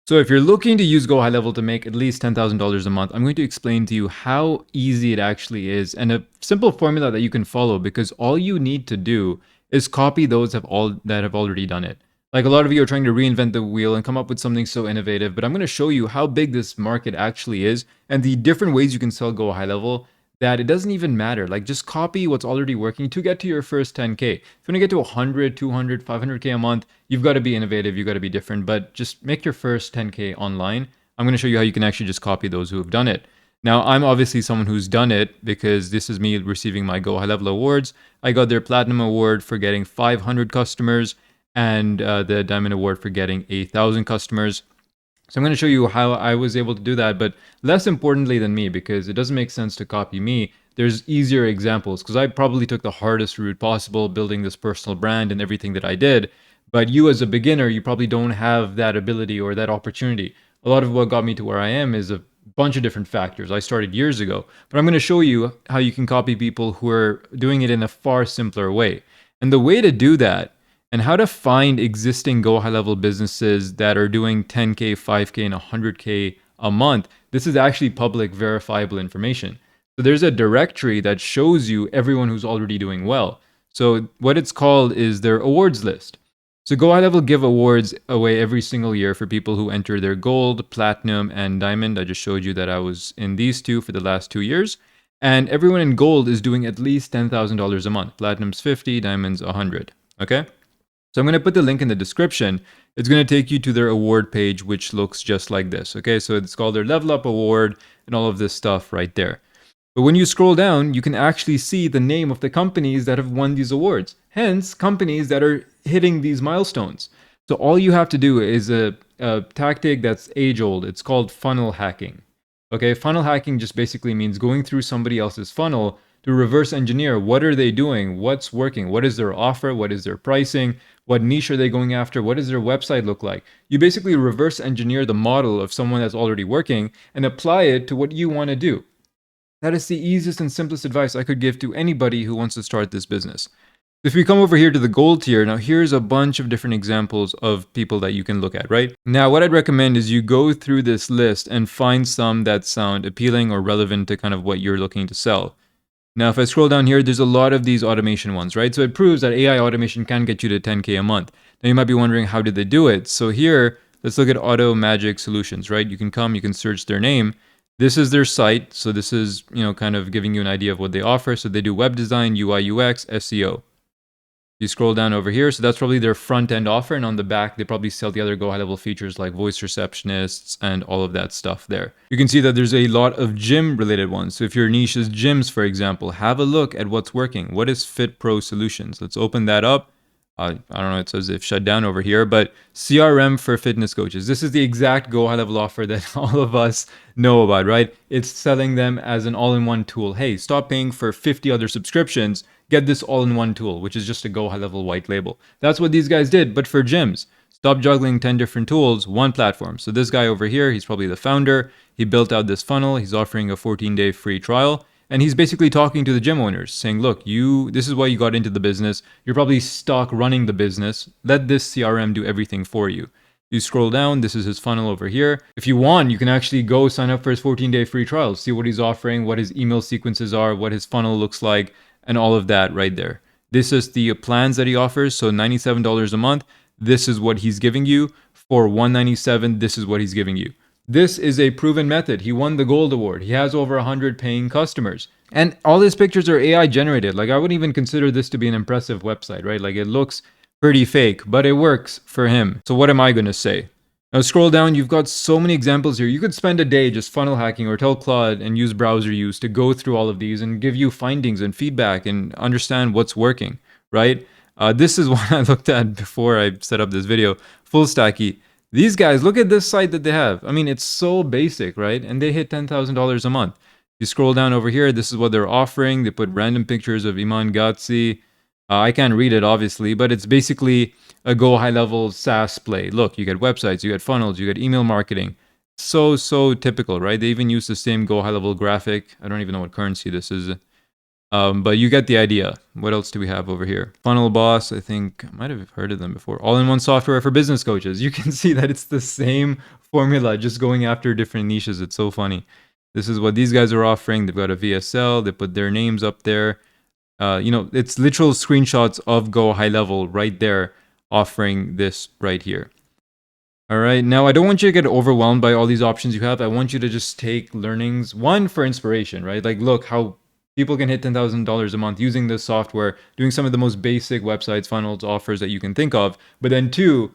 So if you're looking to use GoHighLevel to make at least $10,000 a month, I'm going to explain to you how easy it actually is and a simple formula that you can follow, because all you need to do is copy those that have already done it. Like, a lot of you are trying to reinvent the wheel and come up with something so innovative, but I'm going to show you how big this market actually is and the different ways you can sell GoHighLevel, that it doesn't even matter. Like, just copy what's already working to get to your first 10K. If you want to get to 100, 200, 500K a month, you've got to be innovative, you've got to be different, but just make your first 10K online. I'm going to show you how you can actually just copy those who have done it. Now, I'm obviously someone who's done it because this is me receiving my GoHighLevel awards. I got their Platinum Award for getting 500 customers and the Diamond Award for getting 1,000 customers. So I'm going to show you how I was able to do that, but less importantly than me, because it doesn't make sense to copy me, there's easier examples, because I probably took the hardest route possible building this personal brand and everything that I did. But you as a beginner, you probably don't have that ability or that opportunity. A lot of what got me to where I am is a bunch of different factors. I started years ago, but I'm going to show you how you can copy people who are doing it in a far simpler way. And the way to do that, and how to find existing GoHighLevel businesses that are doing 10K, 5K, and 100K a month. This is actually public verifiable information. So there's a directory that shows you everyone who's already doing well. So what it's called is their awards list. So GoHighLevel give awards away every single year for people who enter their gold, platinum, and diamond. I just showed you that I was in these two for the last 2 years. And everyone in gold is doing at least $10,000 a month. Platinum's 50, diamond's 100. Okay? So I'm going to put the link in the description. It's going to take you to their award page, which looks just like this. Okay, so it's called their Level Up Award and all of this stuff right there. But when you scroll down, you can actually see the name of the companies that have won these awards. Hence, companies that are hitting these milestones. So all you have to do is a tactic that's age old. It's called funnel hacking. Okay, funnel hacking just basically means going through somebody else's funnel to reverse engineer what are they doing, what's working, what is their offer, what is their pricing, what niche are they going after, what does their website look like. You basically reverse engineer the model of someone that's already working and apply it to what you want to do. That is the easiest and simplest advice I could give to anybody who wants to start this business. If we come over here to the gold tier, now here's a bunch of different examples of people that you can look at, right? Now, what I'd recommend is you go through this list and find some that sound appealing or relevant to kind of what you're looking to sell. Now, if I scroll down here, there's a lot of these automation ones, right? So it proves that AI automation can get you to 10K a month. Now, you might be wondering, how did they do it? So here, let's look at Auto Magic Solutions, right? You can search their name. This is their site. So this is, kind of giving you an idea of what they offer. So they do web design, UI, UX, SEO. You scroll down over here, so that's probably their front-end offer, and on the back, they probably sell the other GoHighLevel features like voice receptionists and all of that stuff there. You can see that there's a lot of gym-related ones. So if your niche is gyms, for example, have a look at what's working. What is Fit Pro Solutions? Let's open that up. I don't know, it says they've shut down over here, but CRM for fitness coaches. This is the exact GoHighLevel offer that all of us know about, right? It's selling them as an all-in-one tool. Hey, stop paying for 50 other subscriptions. Get this all-in-one tool, which is just a GoHighLevel white label. That's what these guys did, but for gyms. Stop juggling 10 different tools, one platform. So this guy over here, he's probably the founder. He built out this funnel. He's offering a 14-day free trial. And he's basically talking to the gym owners, saying, look, this is why you got into the business. You're probably stuck running the business. Let this CRM do everything for you. You scroll down, this is his funnel over here. If you want, you can actually go sign up for his 14-day free trial, see what he's offering, what his email sequences are, what his funnel looks like, and all of that right there. This is the plans that he offers. So $97 a month, this is what he's giving you. For $197, this is what he's giving you. This is a proven method. He won the gold award. He has over 100 paying customers. And all his pictures are AI generated. Like, I wouldn't even consider this to be an impressive website, right? Like, it looks pretty fake, but it works for him. So what am I going to say? Now scroll down, you've got so many examples here. You could spend a day just funnel hacking or tell Claude and use browser use to go through all of these and give you findings and feedback and understand what's working, right? This is what I looked at before I set up this video. Full Stacky. These guys, look at this site that they have. I mean, it's so basic, right? And they hit $10,000 a month. You scroll down over here, this is what they're offering. They put random pictures of Iman Ghatzi. I can't read it, obviously, but it's basically a GoHighLevel SaaS play. Look, you get websites, you get funnels, you get email marketing. So typical, right? They even use the same GoHighLevel graphic. I don't even know what currency this is. But you get the idea. What else do we have over here? Funnel Boss, I think I might have heard of them before. All-in-one software for business coaches. You can see that it's the same formula, just going after different niches. It's so funny. This is what these guys are offering. They've got a VSL. They put their names up there. It's literal screenshots of GoHighLevel right there, offering this right here. All right. Now, I don't want you to get overwhelmed by all these options you have. I want you to just take learnings, one, for inspiration, right? Like, look how people can hit $10,000 a month using this software, doing some of the most basic websites, funnels, offers that you can think of. But then, two,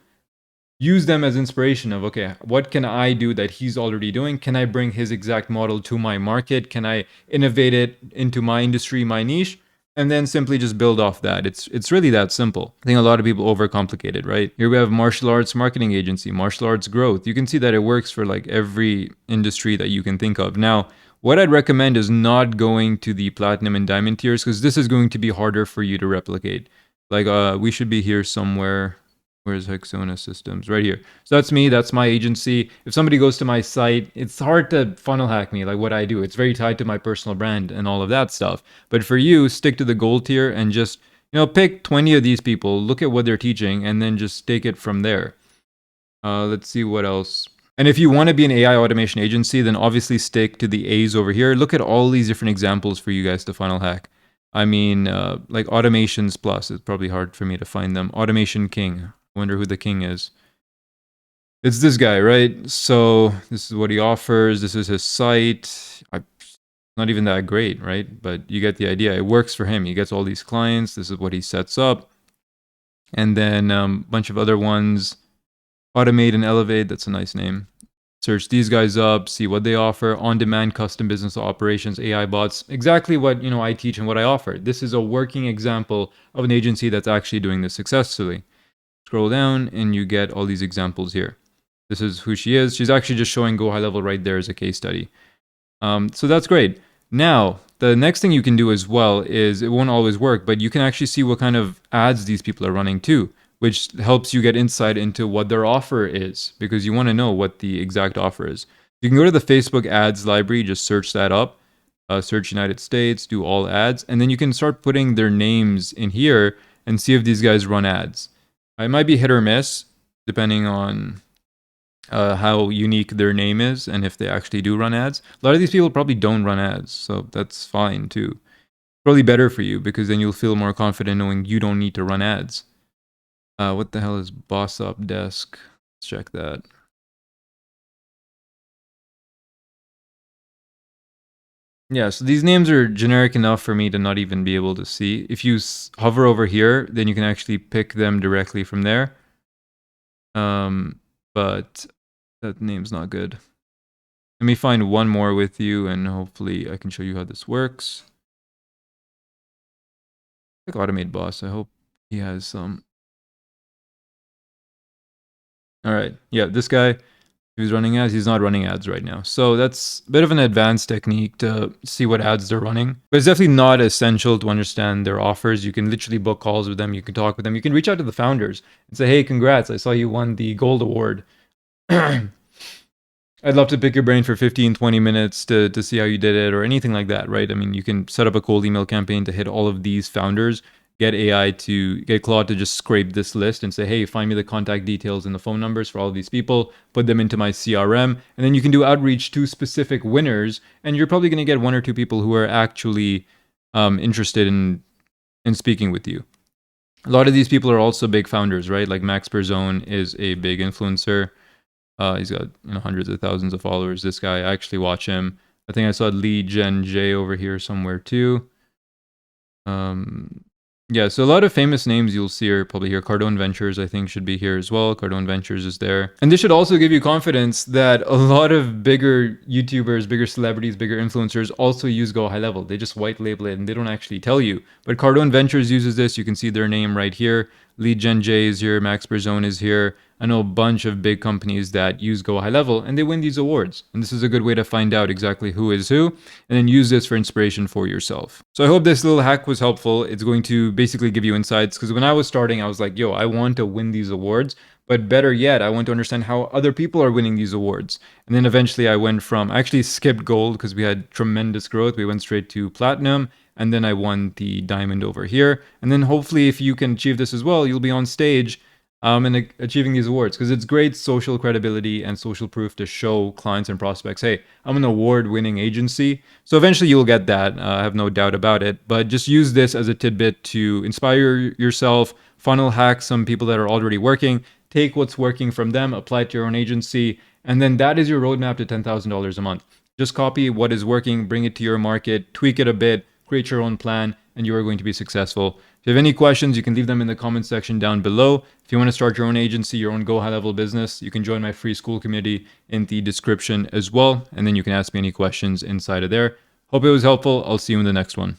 use them as inspiration of, okay, what can I do that he's already doing? Can I bring his exact model to my market? Can I innovate it into my industry, my niche? And then simply just build off that. It's really that simple. I think a lot of people overcomplicate it, right? Here we have martial arts marketing agency, martial arts growth. You can see that it works for like every industry that you can think of. Now, what I'd recommend is not going to the platinum and diamond tiers, because this is going to be harder for you to replicate. Like we should be here somewhere. Where's Hexona Systems? Right here. So that's me. That's my agency. If somebody goes to my site, it's hard to funnel hack me like what I do. It's very tied to my personal brand and all of that stuff. But for you, stick to the gold tier and just, pick 20 of these people, look at what they're teaching, and then just take it from there. Let's see what else. And if you want to be an AI automation agency, then obviously stick to the A's over here. Look at all these different examples for you guys to funnel hack. I mean, like Automations Plus. It's probably hard for me to find them. Automation King. Wonder who the king is. It's this guy, right? So this is what he offers. This is his site. Not even that great, right? But you get the idea. It works for him. He gets all these clients. This is what he sets up. And then a bunch of other ones. Automate and Elevate. That's a nice name. Search these guys up, see what they offer. On-demand custom business operations, AI bots. Exactly what I teach and what I offer. This is a working example of an agency that's actually doing this successfully. Scroll down and you get all these examples here. This is who she is. She's actually just showing GoHighLevel right there as a case study. So that's great. Now, the next thing you can do as well is, it won't always work, but you can actually see what kind of ads these people are running too, which helps you get insight into what their offer is, because you want to know what the exact offer is. You can go to the Facebook ads library, just search that up, search United States, do all ads, and then you can start putting their names in here and see if these guys run ads. It might be hit or miss, depending on how unique their name is and if they actually do run ads. A lot of these people probably don't run ads, so that's fine too. Probably better for you, because then you'll feel more confident knowing you don't need to run ads. What the hell is Boss Up Desk? Let's check that. Yeah, so these names are generic enough for me to not even be able to see. If you hover over here, then you can actually pick them directly from there. But that name's not good. Let me find one more with you, and hopefully I can show you how this works. Like Automate Boss, I hope he has some. All right, yeah, this guy, who's running ads, he's not running ads right now. So that's a bit of an advanced technique to see what ads they're running. But it's definitely not essential to understand their offers. You can literally book calls with them. You can talk with them. You can reach out to the founders and say, hey, congrats, I saw you won the gold award. I'd love to pick your brain for 15, 20 minutes to see how you did it, or anything like that, right? I mean, you can set up a cold email campaign to hit all of these founders, get Claude to just scrape this list and say, hey, find me the contact details and the phone numbers for all of these people, put them into my CRM, and then you can do outreach to specific winners, and you're probably going to get one or two people who are actually interested in speaking with you. A lot of these people are also big founders, right? Like Max Perzone is a big influencer. He's got hundreds of thousands of followers. This guy, I actually watch him. I think I saw Lee Gen J over here somewhere too. Yeah, so a lot of famous names you'll see are probably here. Cardone Ventures, I think, should be here as well. Cardone Ventures is there. And this should also give you confidence that a lot of bigger YouTubers, bigger celebrities, bigger influencers also use GoHighLevel. They just white label it and they don't actually tell you. But Cardone Ventures uses this. You can see their name right here. Lead Gen J is here. Max Perzone is here. I know a bunch of big companies that use GoHighLevel and they win these awards. And this is a good way to find out exactly who is who, and then use this for inspiration for yourself. So I hope this little hack was helpful. It's going to basically give you insights, because when I was starting, I was like, yo, I want to win these awards. But better yet, I want to understand how other people are winning these awards. And then eventually I actually skipped gold because we had tremendous growth. We went straight to platinum. and then I won the diamond over here. And then hopefully if you can achieve this as well, you'll be on stage and achieving these awards, because it's great social credibility and social proof to show clients and prospects, hey, I'm an award-winning agency. So eventually you'll get that. I have no doubt about it. But just use this as a tidbit to inspire yourself, funnel hack some people that are already working, take what's working from them, apply it to your own agency, and then that is your roadmap to $10,000 a month. Just copy what is working, bring it to your market, tweak it a bit, create your own plan, and you are going to be successful. If you have any questions, you can leave them in the comment section down below. If you want to start your own agency, your own Go High Level business, you can join my free school community in the description as well. And then you can ask me any questions inside of there. Hope it was helpful. I'll see you in the next one.